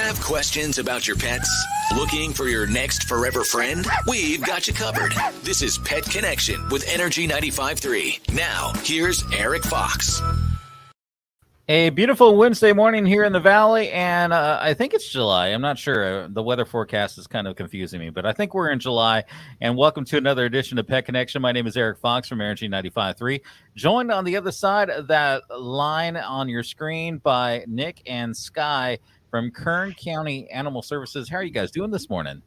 Have questions about your pets? Looking for your next forever friend? We've got you covered. This is Pet Connection with Energy 95.3. Now, here's Erik Fox. A beautiful Wednesday morning here in the Valley, and I think it's July. I'm not sure. The weather forecast is kind of confusing me, but I think we're in July. And welcome to another edition of Pet Connection. My name is Erik Fox from Energy 95.3. Joined on the other side of that line on your screen by Nick and Skye from Kern County Animal Services. How are you guys doing this morning?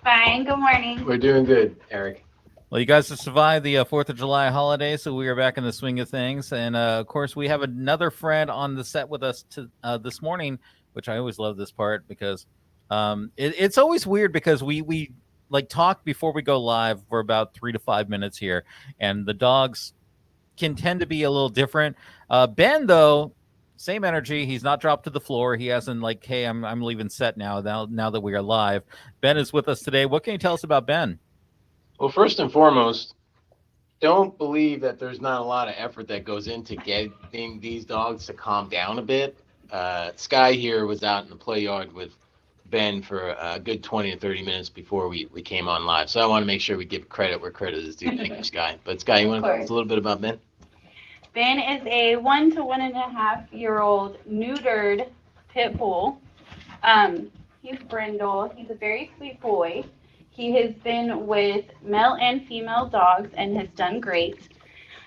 Fine. Good morning. We're doing good, Erik. Well, you guys have survived the 4th of July holiday, so we are back in the swing of things. And, of course, we have another friend on the set with us this morning, which I always love this part because it's always weird because we like talk before we go live for about 3 to 5 minutes here, and the dogs can tend to be a little different. Ben, though, same energy. He's not dropped to the floor. He hasn't like, hey, I'm leaving set now that we are live. Ben is with us today. What can you tell us about Ben? Well, first and foremost, don't believe that there's not a lot of effort that goes into getting these dogs to calm down a bit. Skye here was out in the play yard with Ben for a good 20 to 30 minutes before we came on live. So I want to make sure we give credit where credit is due. Thank you, Skye. But Skye, you want to tell us a little bit about Ben? Ben is a 1 to 1.5-year-old neutered pit bull. He's brindle. He's a very sweet boy. He has been with male and female dogs and has done great.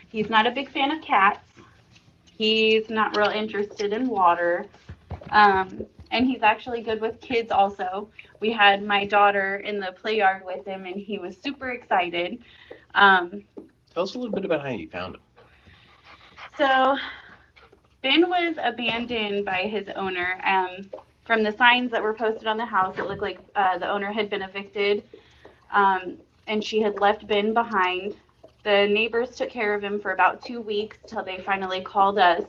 He's not a big fan of cats. He's not real interested in water. And he's actually good with kids also. We had my daughter in the play yard with him, and he was super excited. Tell us a little bit about how you found him. So Ben was abandoned by his owner. From the signs that were posted on the house, it looked like the owner had been evicted, and she had left Ben behind. The neighbors took care of him for about 2 weeks till they finally called us.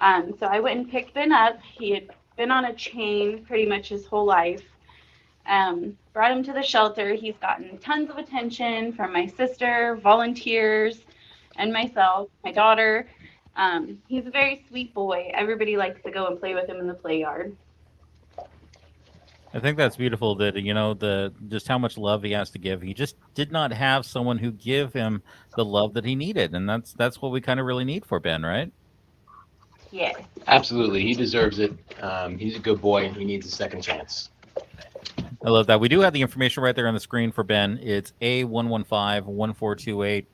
So I went and picked Ben up. He had been on a chain pretty much his whole life. Brought him to the shelter. He's gotten tons of attention from my sister, volunteers, and myself, my daughter. He's a very sweet boy. Everybody likes to go and play with him in the play yard. I think that's beautiful that, just how much love he has to give. He just did not have someone who give him the love that he needed. And that's what we kind of really need for Ben, right? Yes. Absolutely. He deserves it. He's a good boy, and he needs a second chance. I love that. We do have the information right there on the screen for Ben. It's A115-1428.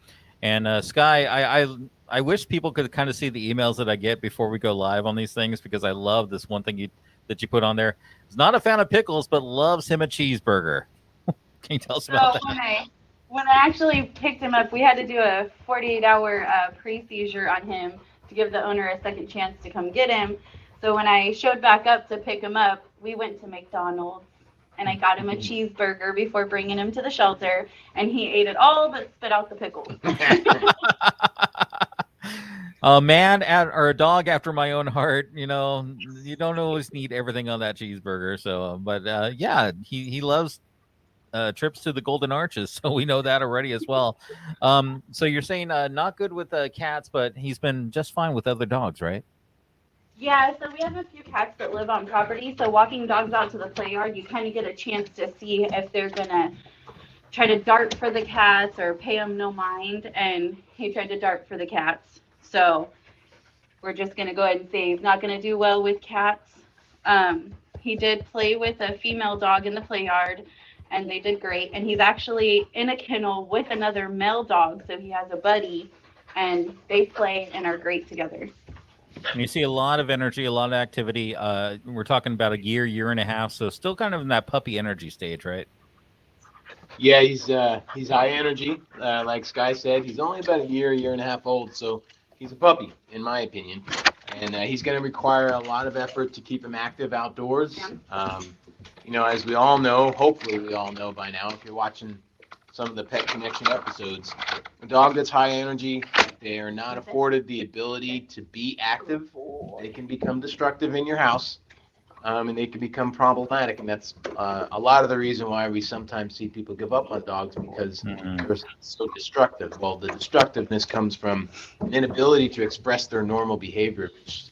And Skye, I wish people could kind of see the emails that I get before we go live on these things, because I love this one thing that you put on there. He's not a fan of pickles, but loves him a cheeseburger. Can you tell us about that? When I actually picked him up, we had to do a 48-hour pre-seizure on him to give the owner a second chance to come get him. So when I showed back up to pick him up, we went to McDonald's, and I got him a cheeseburger before bringing him to the shelter, and he ate it all but spit out the pickles. A man or a dog after my own heart. You don't always need everything on that cheeseburger. So, but yeah, he loves trips to the Golden Arches, so we know that already as well. So you're saying not good with cats, but he's been just fine with other dogs, right? Yeah, so we have a few cats that live on property. So walking dogs out to the play yard, you kind of get a chance to see if they're gonna try to dart for the cats or pay them no mind. And he tried to dart for the cats. So we're just going to go ahead and say he's not going to do well with cats. He did play with a female dog in the play yard, and they did great. And he's actually in a kennel with another male dog, so he has a buddy, and they play and are great together. And you see a lot of energy, a lot of activity. We're talking about a year and a half, so still kind of in that puppy energy stage, right? Yeah, he's high energy. Like Skye said, he's only about a year and a half old, so he's a puppy, in my opinion, and he's going to require a lot of effort to keep him active outdoors. As we all know, hopefully we all know by now, if you're watching some of the Pet Connection episodes, a dog that's high energy, they are not afforded the ability to be active. They can become destructive in your house, and they can become problematic, and that's a lot of the reason why we sometimes see people give up on dogs, because they're so destructive. Well, the destructiveness comes from an inability to express their normal behavior, which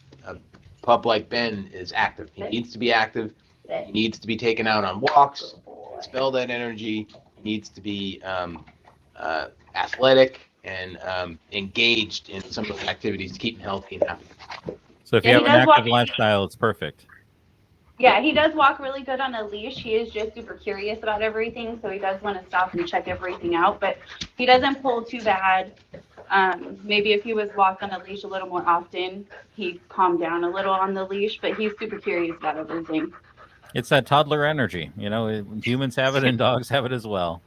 pup like Ben is active. He needs to be active. He needs to be taken out on walks, expel that energy. He needs to be athletic and engaged in some of the activities to keep him healthy and happy. So if you have an active lifestyle, it's perfect. Yeah, he does walk really good on a leash. He is just super curious about everything, so he does want to stop and check everything out, but he doesn't pull too bad. Maybe if he was walked on a leash a little more often, he'd calm down a little on the leash, but he's super curious about everything. It's that toddler energy. You know, humans have it and dogs have it as well.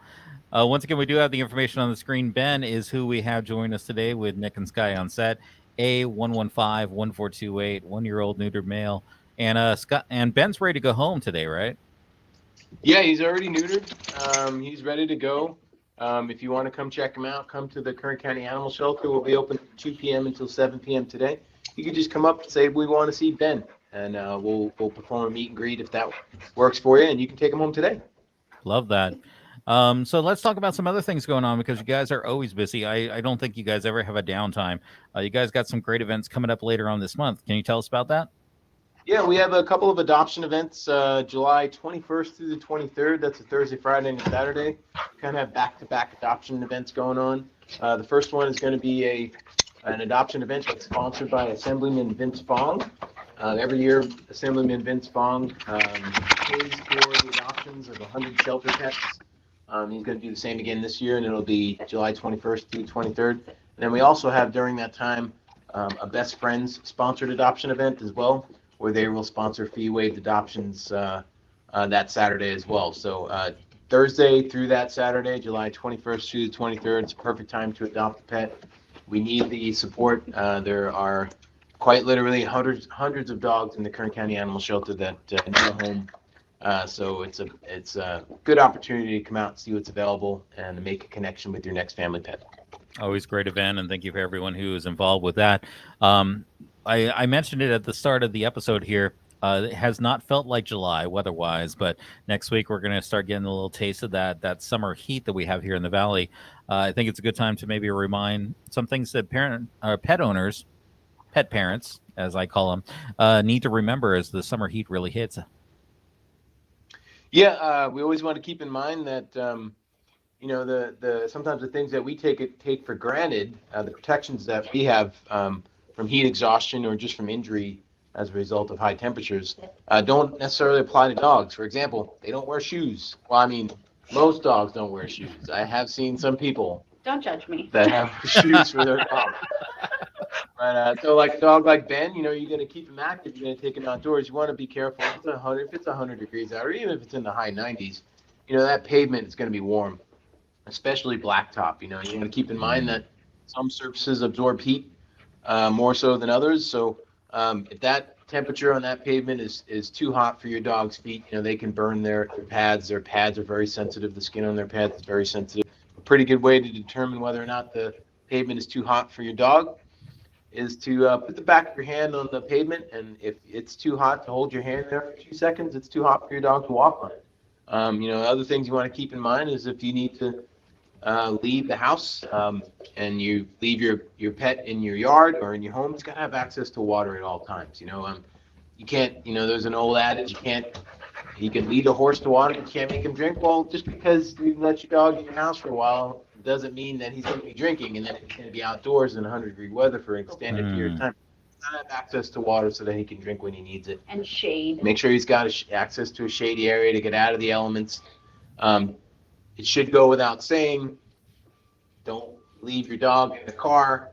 Once again, we do have the information on the screen. Ben is who we have join us today with Nick and Skye on set. A115-1428, 1-year-old neutered male. And Scott and Ben's ready to go home today, right? Yeah, he's already neutered. He's ready to go. If you want to come check him out, come to the Kern County Animal Shelter. We'll be open from 2 p.m. until 7 p.m. today. You can just come up and say, we want to see Ben, and we'll perform a meet and greet if that works for you, and you can take him home today. Love that. So let's talk about some other things going on because you guys are always busy. I don't think you guys ever have a downtime. You guys got some great events coming up later on this month. Can you tell us about that? Yeah, we have a couple of adoption events, July 21st through the 23rd. That's a Thursday, Friday, and Saturday. We kind of have back-to-back adoption events going on. The first one is going to be an adoption event that's sponsored by Assemblyman Vince Fong. Every year, Assemblyman Vince Fong pays for the adoptions of 100 shelter pets. He's going to do the same again this year, and it'll be July 21st through 23rd. And then we also have, during that time, a Best Friends sponsored adoption event as well, where they will sponsor fee-waived adoptions that Saturday as well. So Thursday through that Saturday, July 21st through the 23rd, it's a perfect time to adopt a pet. We need the support. There are quite literally hundreds of dogs in the Kern County Animal Shelter that need a home. So it's a good opportunity to come out and see what's available and make a connection with your next family pet. Always great event, and thank you for everyone who is involved with that. I mentioned it at the start of the episode here. It has not felt like July weather-wise, but next week we're going to start getting a little taste of that summer heat that we have here in the Valley. I think it's a good time to maybe remind some things that pet owners, pet parents, as I call them, need to remember as the summer heat really hits. Yeah, we always want to keep in mind that the sometimes the things that we take for granted, the protections that we have from heat exhaustion or just from injury as a result of high temperatures, don't necessarily apply to dogs. For example, they don't wear shoes. Well, I mean, most dogs don't wear shoes. I have seen some people. Don't judge me. That have shoes for their dog. But so like a dog like Ben, you're going to keep him active. You're going to take him outdoors. You want to be careful. If it's 100 degrees out, or even if it's in the high 90s, that pavement is going to be warm, especially blacktop. You want to keep in mind that some surfaces absorb heat more so than others. So if that temperature on that pavement is too hot for your dog's feet, they can burn their pads. Their pads are very sensitive. The skin on their pads is very sensitive. A pretty good way to determine whether or not the pavement is too hot for your dog is to put the back of your hand on the pavement, and if it's too hot to hold your hand there for 2 seconds, it's too hot for your dog to walk on it. Other things you want to keep in mind is if you need to leave the house and you leave your pet in your yard or in your home, it's got to have access to water at all times. You can't, there's an old adage, you can lead a horse to water, you can't make him drink. Well, just because you let your dog in your house for a while doesn't mean that he's going to be drinking and then he's going to be outdoors in 100-degree weather for an extended period of time. He's got to have access to water so that he can drink when he needs it. And shade. Make sure he's got access to a shady area to get out of the elements. It should go without saying, don't leave your dog in the car.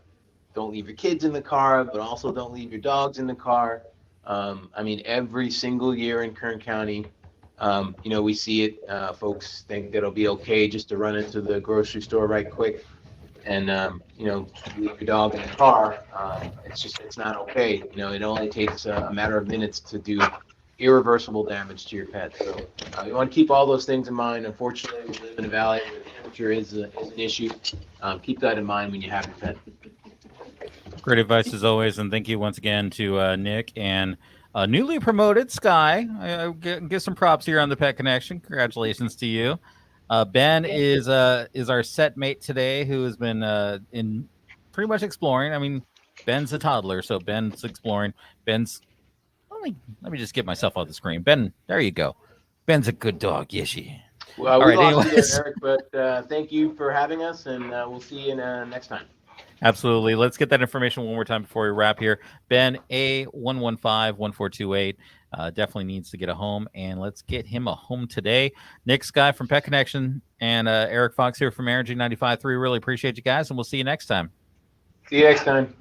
Don't leave your kids in the car, but also don't leave your dogs in the car. Every single year in Kern County, we see it. Folks think that it'll be okay just to run into the grocery store right quick and, leave your dog in the car. It's not okay. It only takes a matter of minutes to do irreversible damage to your pet. So you want to keep all those things in mind. Unfortunately, we live in a valley where temperature is an issue. Keep that in mind when you have your pet. Great advice as always, and thank you once again to Nick and newly promoted Skye. I give some props here on the Pet Connection. Congratulations to you. Ben is our set mate today, who has been in pretty much exploring. Ben's a toddler, so Ben's exploring. Ben's let me just get myself off the screen. Ben, there you go. Ben's a good dog. Yes, he. Well, All we right, lost you anyways. there, Eric, but thank you for having us, and we'll see you next time. Absolutely. Let's get that information one more time before we wrap here. Ben, A115-1428, definitely needs to get a home, and let's get him a home today. Nick, Skye from Pet Connection, and Erik Fox here from Energy 95.3. Really appreciate you guys, and we'll see you next time. See you next time.